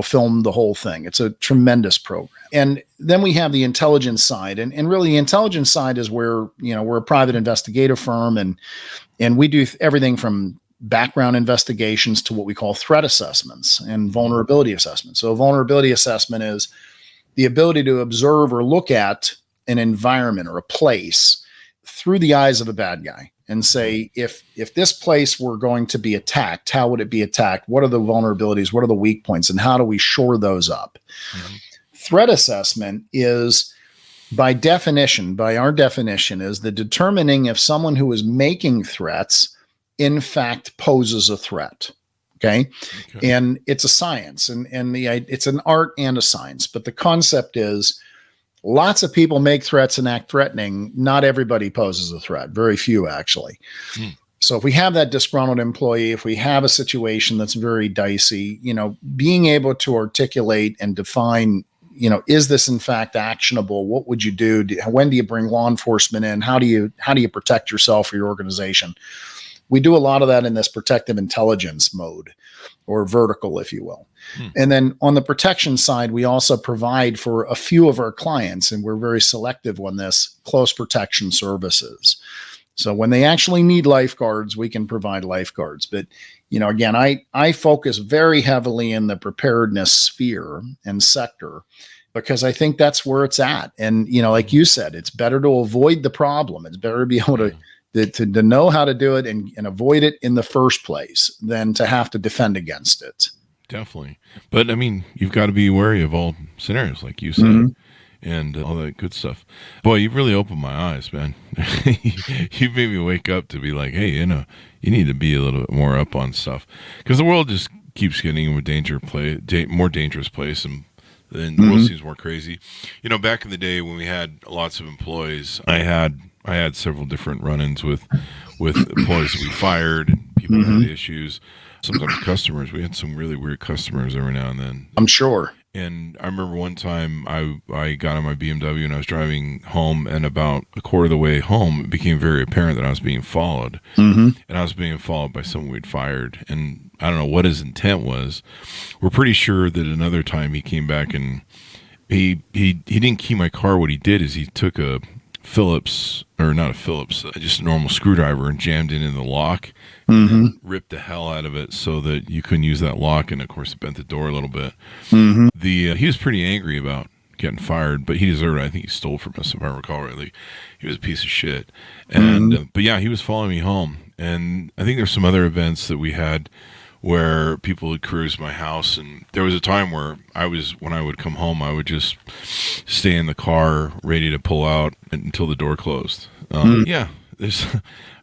S3: film the whole thing. It's a tremendous program. And then we have the intelligence side. And really the intelligence side is where, we're a private investigative firm, and we do everything from background investigations to what we call threat assessments and vulnerability assessments. So a vulnerability assessment is the ability to observe or look at an environment or a place through the eyes of a bad guy and say, if this place were going to be attacked, how would it be attacked? What are the vulnerabilities? What are the weak points? And how do we shore those up? Threat assessment is, by our definition, is the determining if someone who is making threats in fact poses a threat. Okay. And it's a science, and it's an art and a science, but the concept is lots of people make threats and act threatening. Not everybody poses a threat. Very few, actually. So if we have that disgruntled employee, if we have a situation that's very dicey, being able to articulate and define, is this in fact actionable? What would you do? When do you bring law enforcement in? How do you protect yourself or your organization? We do a lot of that in this protective intelligence mode, or vertical, if you will. And then on the protection side, we also provide for a few of our clients, and we're very selective on this, close protection services. So when they actually need lifeguards, we can provide lifeguards. But, again, I focus very heavily in the preparedness sphere and sector, because I think that's where it's at. And, like you said, it's better to avoid the problem. It's better to be able to know how to do it and avoid it in the first place than to have to defend against it.
S2: Definitely. But I mean, you've got to be wary of all scenarios, like you said, and all that good stuff. Boy, you've really opened my eyes, man. You've made me wake up to be like, hey, you need to be a little bit more up on stuff, because the world just keeps getting a more dangerous place, and the world seems more crazy. Back in the day when we had lots of employees, I had several different run-ins with employees we fired, and people who had issues. Sometimes customers. We had some really weird customers every now and then.
S3: I'm sure.
S2: And I remember one time I got on my BMW and I was driving home, and about a quarter of the way home, it became very apparent that I was being followed. And I was being followed by someone we'd fired. And I don't know what his intent was. We're pretty sure that another time he came back and he didn't key my car. What he did is he took just a normal screwdriver, and jammed it in the lock, and ripped the hell out of it so that you couldn't use that lock. And of course it bent the door a little bit. He was pretty angry about getting fired, but he deserved it. I think he stole from us, if I recall rightly. He was a piece of shit. And but yeah, he was following me home. And I think there's some other events that we had where people would cruise my house, and there was a time where when I would come home, I would just stay in the car ready to pull out until the door closed. Yeah,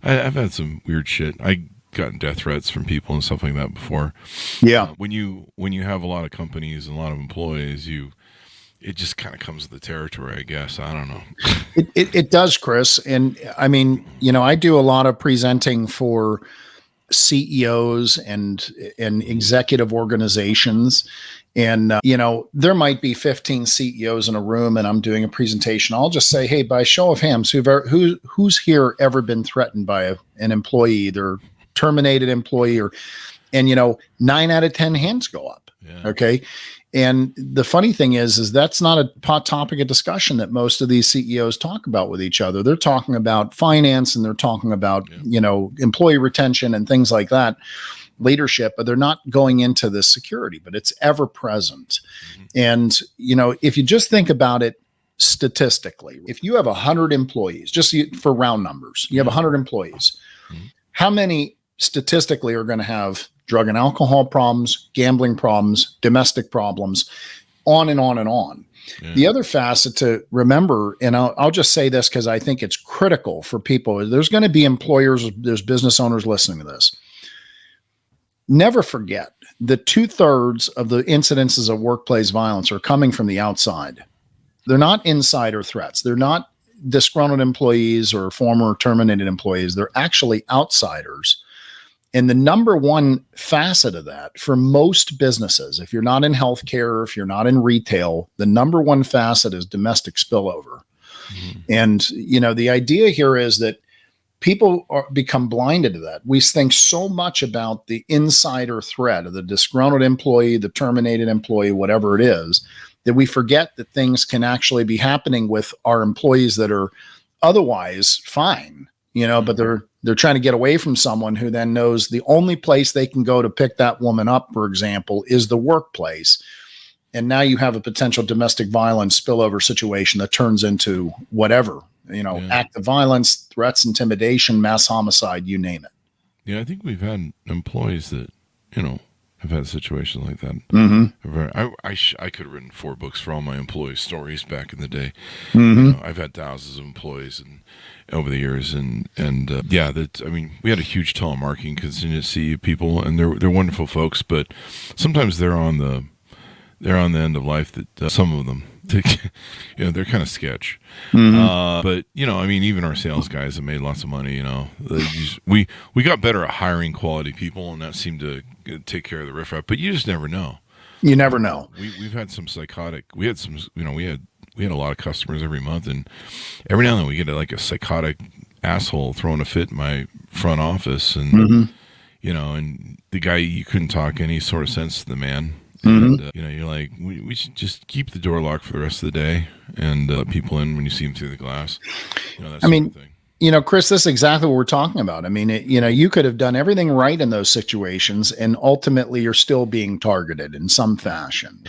S2: I've had some weird shit. I gotten death threats from people and stuff like that before.
S3: Yeah.
S2: When you have a lot of companies and a lot of employees, it just kind of comes with the territory, I guess. I don't know.
S3: It does, Chris. And I mean, I do a lot of presenting for CEOs and executive organizations. And, there might be 15 CEOs in a room, and I'm doing a presentation. I'll just say, hey, by show of hands, who's here ever been threatened by an employee, either terminated employee and 9 out of 10 hands go up. Yeah. Okay. And the funny thing is that's not a hot topic of discussion that most of these CEOs talk about with each other. They're talking about finance, and they're talking about, employee retention and things like that, leadership, but they're not going into the security, but it's ever present. And, if you just think about it statistically, if you have 100 employees, just for round numbers, you have 100 employees, how many statistically are going to have drug and alcohol problems, gambling problems, domestic problems, on and on and on.
S2: Yeah.
S3: The other facet to remember, and I'll just say this because I think it's critical for people. There's going to be employers, there's business owners listening to this. Never forget that 2/3 of the incidences of workplace violence are coming from the outside. They're not insider threats. They're not disgruntled employees or former terminated employees. They're actually outsiders. And the number one facet of that for most businesses, if you're not in healthcare, if you're not in retail, the number one facet is domestic spillover. Mm-hmm. And, the idea here is that people become blinded to that. We think so much about the insider threat of the disgruntled employee, the terminated employee, whatever it is, that we forget that things can actually be happening with our employees that are otherwise fine, but they're trying to get away from someone who then knows the only place they can go to pick that woman up, for example, is the workplace. And now you have a potential domestic violence spillover situation that turns into whatever, act of violence, threats, intimidation, mass homicide, you name it.
S2: Yeah, I think we've had employees that, have had situations like that.
S3: Mm-hmm.
S2: I could have written 4 books for all my employee stories back in the day.
S3: Mm-hmm.
S2: I've had thousands of employees over the years, and we had a huge telemarketing contingency of people, and they're wonderful folks, but sometimes they're on the end of life that some of them, they're kind of sketch.
S3: Mm-hmm.
S2: But even our sales guys have made lots of money. We got better at hiring quality people, and that seemed to take care of the riffraff. But you just never know.
S3: You never know.
S2: We've had some psychotic. We had some. We had a lot of customers every month, and every now and then we get a psychotic asshole throwing a fit in my front office, and
S3: mm-hmm.
S2: And the guy, you couldn't talk any sort of sense to the man.
S3: Mm-hmm.
S2: And, you're like, we should just keep the door locked for the rest of the day and let people in when you see them through the glass. That sort of thing.
S3: Chris, this is exactly what we're talking about. I mean, you could have done everything right in those situations, and ultimately you're still being targeted in some fashion.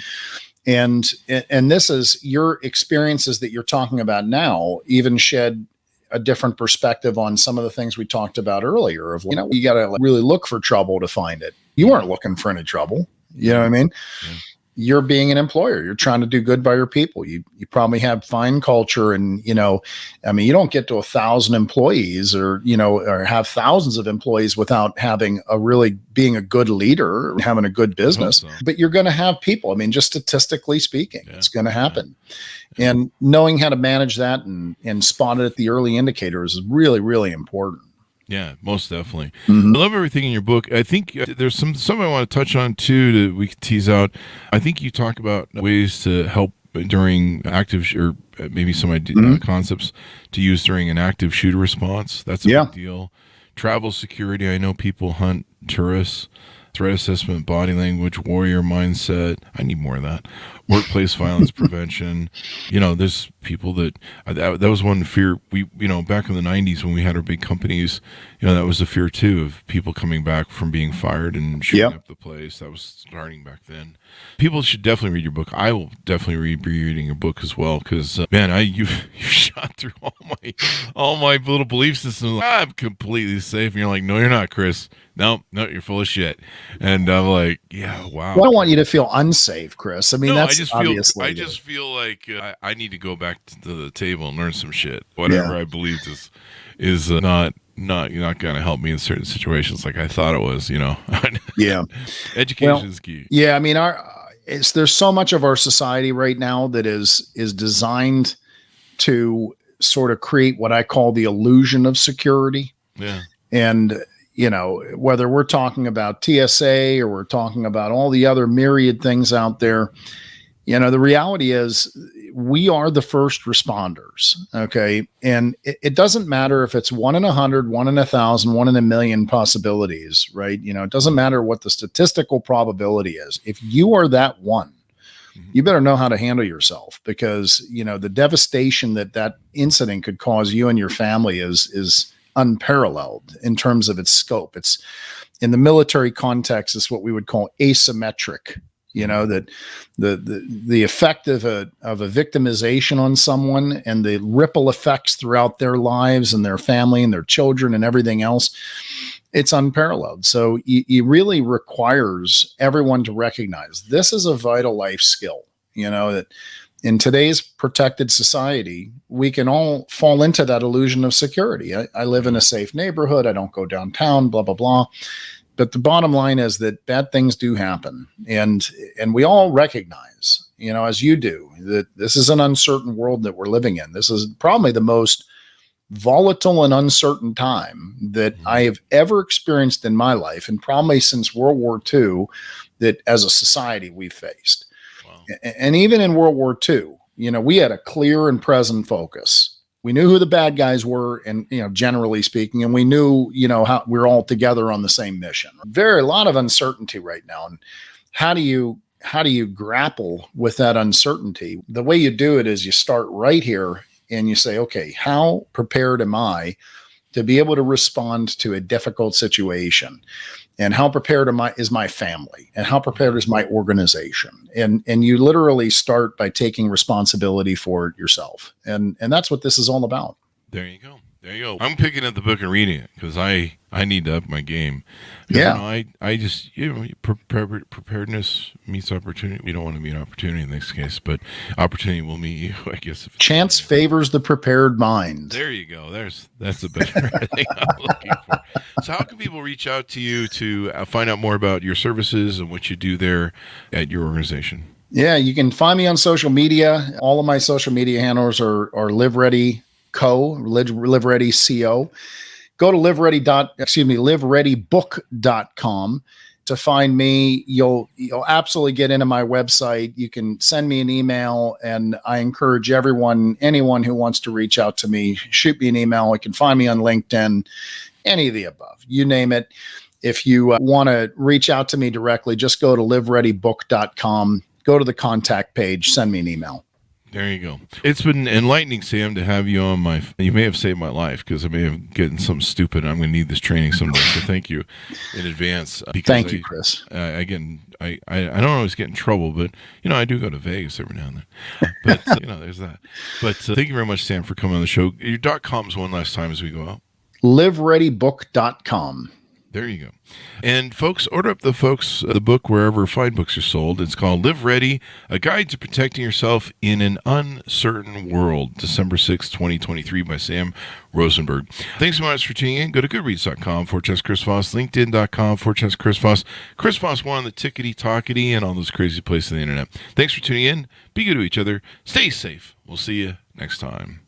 S3: And this is your experiences that you're talking about now, even shed a different perspective on some of the things we talked about earlier of, you got to really look for trouble to find it. You weren't looking for any trouble. You know what I mean? Yeah. You're being an employer. You're trying to do good by your people. You probably have fine culture, and you don't get to 1,000 employees or have thousands of employees without having being a good leader, or having a good business. But you're going to have people. I mean, just statistically speaking, it's going to happen. Yeah. And knowing how to manage that and spot it at the early indicators is really, really important.
S2: Yeah, most definitely.
S3: Mm-hmm.
S2: I love everything in your book. I think there's some I want to touch on too that we can tease out. I think you talk about ways to help during active or maybe some concepts to use during an active shooter response. That's a big deal. Travel security. I know people hunt tourists. Threat assessment, body language, warrior mindset. I need more of that. Workplace violence prevention. There's people that was one fear. We, back in the 90s when we had our big companies, that was a fear too of people coming back from being fired and shooting up the place. That was starting back then. People should definitely read your book. I will definitely be reading your book as well because, you shot through all my little belief systems. I'm completely safe, and you're like, no, you're not, Chris. No, you're full of shit. And I'm like, yeah, wow.
S3: Well, I don't want you to feel unsafe, Chris. I mean,
S2: I just feel like I need to go back to the table and learn some shit. Whatever I believed is not going to help me in certain situations like I thought it was.
S3: Yeah,
S2: education is key.
S3: Yeah, I mean, there's so much of our society right now that is designed to sort of create what I call the illusion of security.
S2: Yeah,
S3: and whether we're talking about TSA or we're talking about all the other myriad things out there, the reality is we are the first responders. Okay. And it doesn't matter if it's 1 in 100, 1 in 1,000, 1 in a million possibilities, right? It doesn't matter what the statistical probability is. If you are that one, you better know how to handle yourself because, the devastation that incident could cause you and your family is unparalleled in terms of its scope. It's in the military context, it's what we would call asymmetric, that the effect of a victimization on someone and the ripple effects throughout their lives and their family and their children and everything else, it's unparalleled. So it really requires everyone to recognize this is a vital life skill. that in today's protected society, we can all fall into that illusion of security. I live in a safe neighborhood. I don't go downtown, blah, blah, blah. But the bottom line is that bad things do happen. And we all recognize, as you do, that this is an uncertain world that we're living in. This is probably the most volatile and uncertain time that I have ever experienced in my life, and probably since World War II, that as a society we've faced. Wow. And even in World War II, we had a clear and present focus. We knew who the bad guys were, and generally speaking, and we knew how we're all together on the same mission. A lot of uncertainty right now, and how do you grapple with that uncertainty? The way you do it is you start right here and you say, okay, how prepared am I to be able to respond to a difficult situation? And how prepared is my family? And how prepared is my organization? And you literally start by taking responsibility for yourself. And that's what this is all about.
S2: There you go. I'm picking up the book and reading it because I need to up my game.
S3: Yeah.
S2: I just, preparedness meets opportunity. We don't want to meet opportunity in this case, but opportunity will meet you, I guess.
S3: Chance favors the prepared mind.
S2: There you go. That's the better thing I'm looking for. So how can people reach out to you to find out more about your services and what you do there at your organization?
S3: Yeah, you can find me on social media. All of my social media handles are Live Ready Co, Live Ready Co. Go to livereadybook.com to find me. You'll absolutely get into my website. You can send me an email, and I encourage anyone who wants to reach out to me, shoot me an email. You can find me on LinkedIn, any of the above, you name it. If you want to reach out to me directly, just go to livereadybook.com, go to the contact page, send me an email.
S2: There you go. It's been enlightening, Sam, to have you on you may have saved my life because I may have gotten something stupid. I'm going to need this training someday. So thank you in advance.
S3: Thank you, Chris.
S2: Again, I don't always get in trouble, but, I do go to Vegas every now and then. But, there's that. But thank you very much, Sam, for coming on the show. Your .com's one last time as we go out.
S3: livereadybook.com.
S2: There you go. And folks, order up the book wherever fine books are sold. It's called Live Ready, A Guide to Protecting Yourself in an Uncertain World, December 6, 2023 by Sam Rosenberg. Thanks so much for tuning in. Go to goodreads.com/Chris Voss, linkedin.com/Chris Voss, Chris Voss 1 on the tickety-talkety, and all those crazy places on the internet. Thanks for tuning in. Be good to each other. Stay safe. We'll see you next time.